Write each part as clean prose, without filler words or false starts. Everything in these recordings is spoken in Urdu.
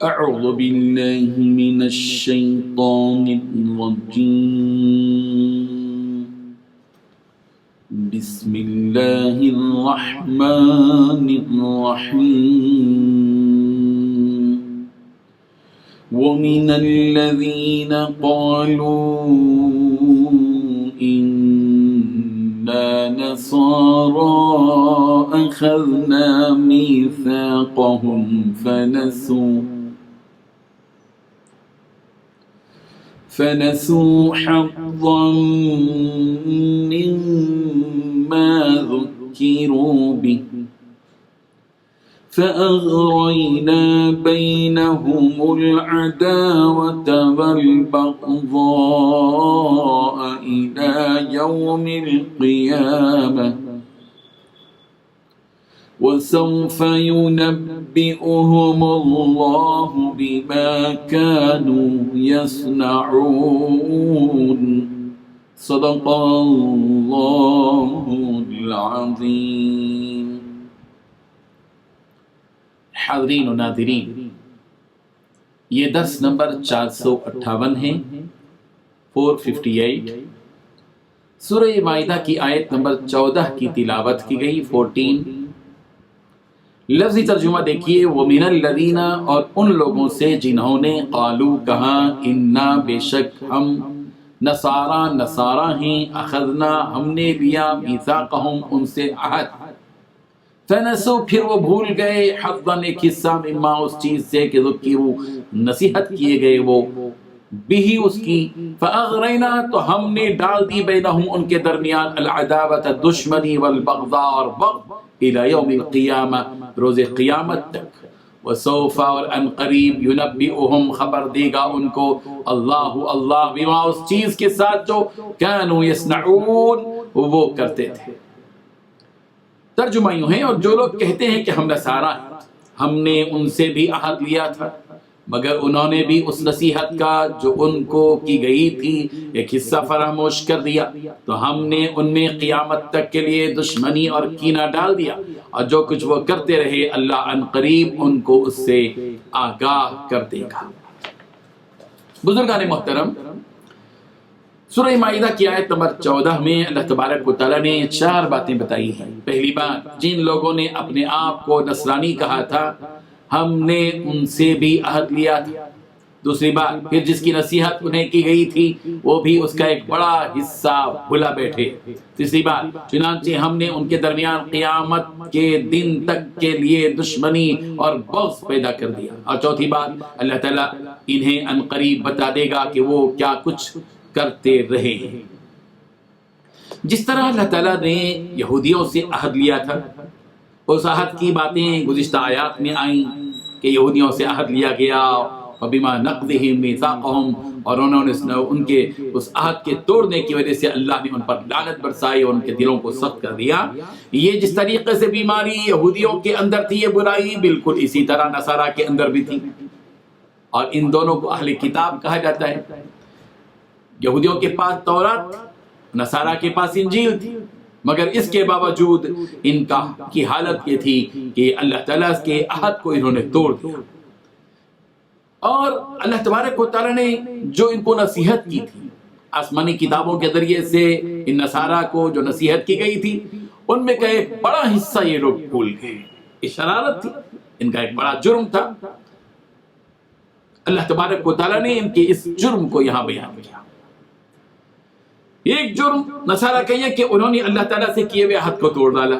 أعوذ بالله من الشيطان الرجيم بسم الله الرحمن الرحيم ومن الذين قالوا إنا نصارى أخذنا ميثاقهم فنسوا حظا مما ذكروا به فأغرينا بينهم العداوة والبغضاء إلى يوم القيامة وسوف ينبئهم الله بما كانوا يصنعون صدق الله العظيم. حاضرین و ناظرین، یہ درس نمبر 458 ہے، 458. سورہ مائدہ کی آیت نمبر 14 کی تلاوت کی گئی. 14 لفظی ترجمہ دیکھیے. وَمِنَ الَّذِينَ، اور ان لوگوں سے جنہوں نے قالو کہا، انا بے شک ہم نصارہ ہیں، اخذنا ہم نے لیا، میثاقہم ان سے عہد، فنسو پھر وہ بھول گئے، حظاً ایک حصہ، مما اس چیز سے کہ ذکروا نصیحت کیے گئے وہ، بھی اس کی، فاغرینا تو ہم نے ڈال دی، بینہم ان کے درمیان، العداوت دشمنی، والبغضاء اور بغض، الى یوم القیامہ روز قیامت تک، وسوف اور ان قریب، ینبئہم خبر دے گا ان کو، اللہ بما اس چیز کے ساتھ جو کانوا یصنعون وہ کرتے تھے. ترجمہ یوں ہے، اور جو لوگ کہتے ہیں کہ ہم نصارہ ہیں، ہم نے ان سے بھی عہد لیا تھا، مگر انہوں نے بھی اس نصیحت کا جو ان کو کی گئی تھی ایک حصہ فراموش کر دیا، تو ہم نے ان میں قیامت تک کے لیے دشمنی اور کینہ ڈال دیا، اور جو کچھ وہ کرتے رہے اللہ ان قریب ان کو اس سے آگاہ کر دے گا. بزرگان محترم، سورہ مائدہ کی آیت نمبر 14 میں اللہ تبارک و تعالیٰ نے 4 باتیں بتائی ہیں. پہلی بات، جن لوگوں نے اپنے آپ کو نصرانی کہا تھا ہم نے ان سے بھی عہد لیا تھا. دوسری بات، پھر جس کی نصیحت انہیں کی گئی تھی وہ بھی اس کا ایک بڑا حصہ بھلا بیٹھے. تیسری بات، چنانچہ ہم نے ان کے درمیان قیامت کے دن تک کے لیے دشمنی اور بغض پیدا کر دیا. اور چوتھی بات، اللہ تعالیٰ انہیں ان قریب بتا دے گا کہ وہ کیا کچھ کرتے رہے ہیں. جس طرح اللہ تعالیٰ نے یہودیوں سے عہد لیا تھا، اس عہد کی باتیں گزشتہ آیات میں آئیں کہ یہودیوں سے عہد لیا گیا، وَبِمَا نَقْضِهِمْ مِيثَاقَهُمْ، اور انہوں نے ان کے اس عہد کے توڑنے کی وجہ سے اللہ نے ان پر لعنت برسائی اور ان کے دلوں کو سخت کر دیا. یہ جس طریقے سے بیماری یہودیوں کے اندر تھی، یہ برائی بالکل اسی طرح نصارہ کے اندر بھی تھی، اور ان دونوں کو اہل کتاب کہا جاتا ہے. یہودیوں کے پاس تورات، نصارہ کے پاس انجیل تھی، مگر اس کے باوجود ان کی حالت یہ تھی کہ اللہ تعالیٰ کے عہد کو انہوں نے توڑ دیا. اور اللہ تبارک و تعالیٰ نے جو ان کو نصیحت کی تھی آسمانی کتابوں کے ذریعے سے، ان نصارہ کو جو نصیحت کی گئی تھی ان میں کا ایک بڑا حصہ یہ لوگ بھول گئے. یہ شرارت تھی، ان کا ایک بڑا جرم تھا. اللہ تبارک و تعالیٰ نے ان کے اس جرم کو یہاں بیان کیا. ایک جرم نصارہ کا یہ کہ انہوں نے اللہ تعالیٰ سے کیے ہوئے عہد کو توڑ ڈالا،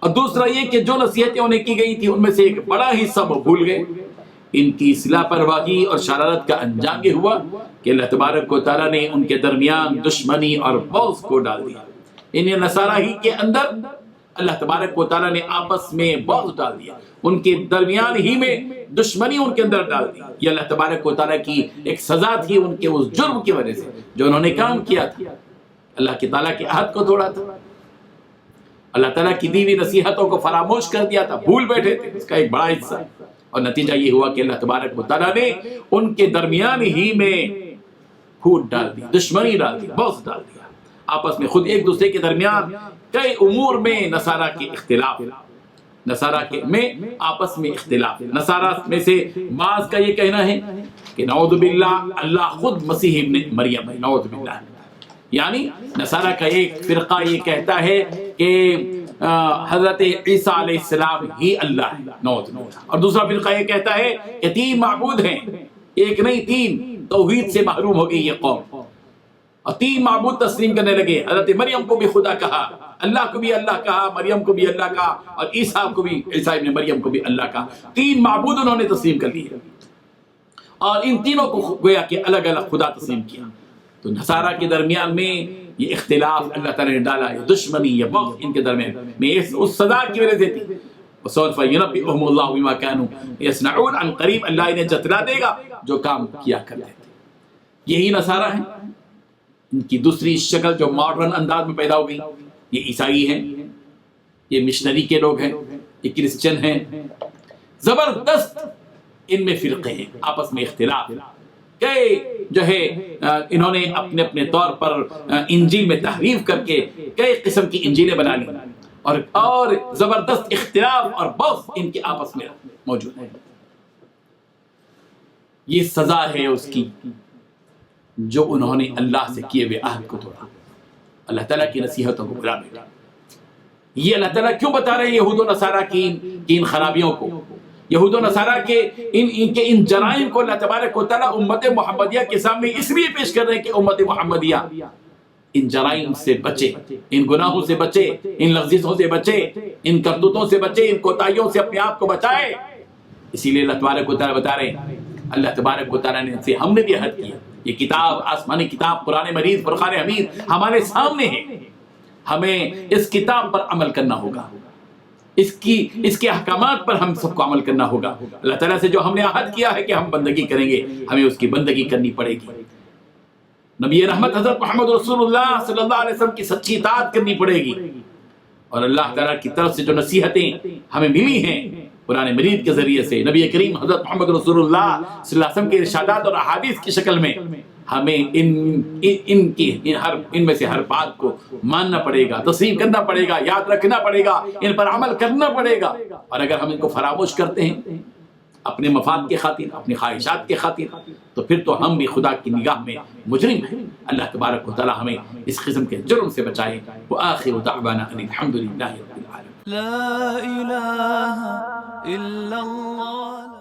اور دوسرا یہ کہ جو نصیحتیں انہیں کی گئی تھی ان میں سے ایک بڑا حصہ وہ بھول گئے. ان کی اصلاح پرواہی اور شرارت کا انجام یہ ہوا کہ اللہ تبارک و تعالیٰ نے ان کے درمیان دشمنی اور بغض کو ڈال دیا. انہیں نصارہ ہی کے اندر اللہ تبارک و تعالیٰ نے آپس میں بغض ڈال دیا، ان کے درمیان ہی میں دشمنی ان کے اندر ڈال دی. یہ اللہ تبارک و تعالیٰ کی ایک سزا تھی ان کے اس جرم کی وجہ سے جو انہوں نے کام کیا تھا. اللہ کی تعالیٰ کے عہد کو توڑا تھا، اللہ تعالیٰ کی دی ہوئی نصیحتوں کو فراموش کر دیا تھا، بھول بیٹھے تھے اس کا ایک بڑا حصہ. اور نتیجہ یہ ہوا کہ اللہ تبارک و تعالیٰ نے ان کے درمیان ہی میں پھوٹ ڈال دی، دشمنی ڈال دی، بغض ڈال دیا. آپس میں خود ایک دوسرے کے درمیان کئی امور میں نصارہ کے اختلاف. نصارہ کے میں آپس میں اختلاف ہے. نصارہ میں سے بعض کا یہ کہنا ہے کہ نعوذ باللہ اللہ خود مسیح ابن مریم ہے، نعوذ باللہ. یعنی نصارہ کا ایک فرقہ یہ کہتا ہے کہ حضرت عیسیٰ علیہ السلام ہی اللہ ہے، نعوذ باللہ. اور دوسرا فرقہ یہ کہتا ہے کہ 3 معبود ہیں، ایک نہیں 3. توحید سے محروم ہو گئی یہ قوم اور 3 معبود تسلیم کرنے لگے. حضرت مریم کو بھی خدا کہا، اللہ کو بھی اللہ کہا، مریم کو بھی اللہ کہا، اور عیسیٰ کو بھی، عیسیٰ ابن مریم کو بھی اللہ کہا. 3 معبود انہوں نے تسلیم کر لیے اور ان تینوں کو گویا کہ الگ الگ خدا تسلیم کیا. تو نصارہ کے درمیان میں یہ اختلاف اللہ تعالیٰ نے ڈالا، یہ دشمنی، یہ بغض ان کے درمیان میں اس سزا کی وجہ سے تھی. وسوف ينبئهم الله بما كانوا يصنعون. عن قریب اللہ انہیں جتلا دے گا جو کام کیا کرتے تھے. یہی نصارہ ہیں. ان کی دوسری شکل جو ماڈرن انداز میں پیدا ہو گئی، یہ عیسائی ہیں، یہ مشنری کے لوگ ہیں، یہ کرسچن ہیں. زبردست ان میں فرقے ہیں، آپس میں اختلاف. کئی جو ہے انہوں نے اپنے اپنے طور پر انجیل میں تحریف کر کے کئی قسم کی انجیلیں بنا لی اور زبردست اختلاف اور بغض ان کے آپس میں موجود ہے. یہ سزا ہے اس کی جو انہوں نے اللہ سے کیے ہوئے عہد کو توڑا، اللہ تعالیٰ کی نصیحتوں کو بھلا بیٹھا. یہ اللہ تعالیٰ کیوں بتا رہے ہیں یہود و نصارہ کی ان خرابیوں کو، یہود و نصارہ کے ان جرائم کو اللہ تبارک و تعالیٰ امت محمدیہ کے سامنے اس لیے پیش کر رہے ہیں کہ امت محمدیہ ان جرائم سے بچے، ان گناہوں سے بچے، ان لغزشوں سے بچے، ان کرتوتوں سے بچے، ان کوتاہیوں سے اپنے آپ کو بچائے. اسی لیے اللہ تبارک و تعالیٰ بتا رہے ہیں، اللہ تبارک و تعالیٰ نے ہم نے بھی عہد کیا. یہ کتاب، آسمانی کتاب قرآن مجید، فرقان حمید ہمارے سامنے ہے. ہمیں اس کتاب پر عمل کرنا ہوگا، اس کے احکامات پر ہم سب کو عمل کرنا ہوگا. اللہ تعالیٰ سے جو ہم نے عہد کیا ہے کہ ہم بندگی کریں گے، ہمیں اس کی بندگی کرنی پڑے گی. نبی رحمت حضرت محمد رسول اللہ صلی اللہ علیہ وسلم کی سچی اطاعت کرنی پڑے گی. اور اللہ تعالیٰ کی طرف سے جو نصیحتیں ہمیں ملی ہیں قرآن مجید کے ذریعے سے، نبی کریم حضرت محمد رسول اللہ صلی اللہ علیہ وسلم کے ارشادات اور احادیث کی شکل میں، ہمیں ان میں سے ہر بات کو ماننا پڑے گا، تسلیم کرنا پڑے گا، یاد رکھنا پڑے گا، ان پر عمل کرنا پڑے گا. اور اگر ہم ان کو فراموش کرتے ہیں اپنے مفاد کے خاطر، اپنی خواہشات کے خاطر، تو پھر تو ہم بھی خدا کی نگاہ میں مجرم ہیں. اللہ تبارک و تعالی ہمیں اس قسم کے جرم سے بچائے. وآخر دعوانا ان الحمد للہ رب العالمین. لا الہ الا اللہ.